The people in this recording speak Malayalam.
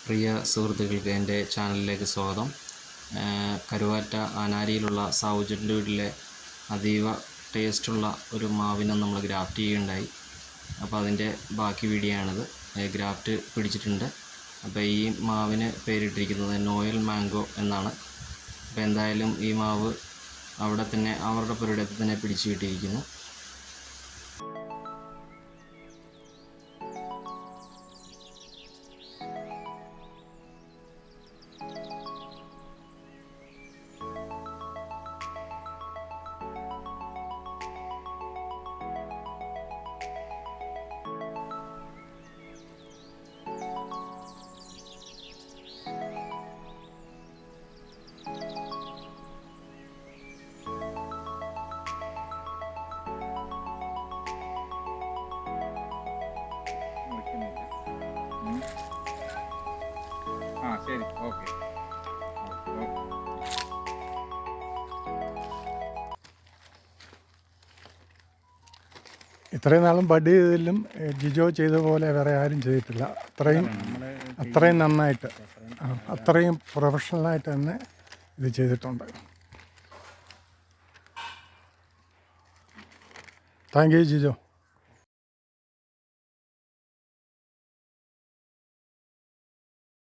പ്രിയ സുഹൃത്തുക്കൾക്ക് എൻ്റെ ചാനലിലേക്ക് സ്വാഗതം. കരുവാറ്റ ആനാരിയിലുള്ള സൗജൻ്റെ വീട്ടിലെ അതീവ ടേസ്റ്റുള്ള ഒരു മാവിനെ നമ്മൾ ഗ്രാഫ്റ്റ് ചെയ്യുകയുണ്ടായി. അപ്പോൾ അതിൻ്റെ ബാക്കി വീഡിയോ ആണിത്. ഗ്രാഫ്റ്റ് പിടിച്ചിട്ടുണ്ട്. അപ്പോൾ ഈ മാവിന് പേരിട്ടിരിക്കുന്നത് നോയൽ മാംഗോ എന്നാണ്. അപ്പോൾ എന്തായാലും ഈ മാവ് അവിടെ തന്നെ അവരുടെ പുരയിടത്തിൽ തന്നെ പിടിച്ചു കിട്ടിയിരിക്കുന്നു. ശരി, ഓക്കെ. ഇത്രയും നാളും ബഡ് ചെയ്തതിലും ജിജോ ചെയ്ത പോലെ വേറെ ആരും ചെയ്തിട്ടില്ല. അത്രയും നന്നായിട്ട്, അത്രയും പ്രൊഫഷണലായിട്ട് തന്നെ ഇത് ചെയ്തിട്ടുണ്ട്. Thank you Jijo.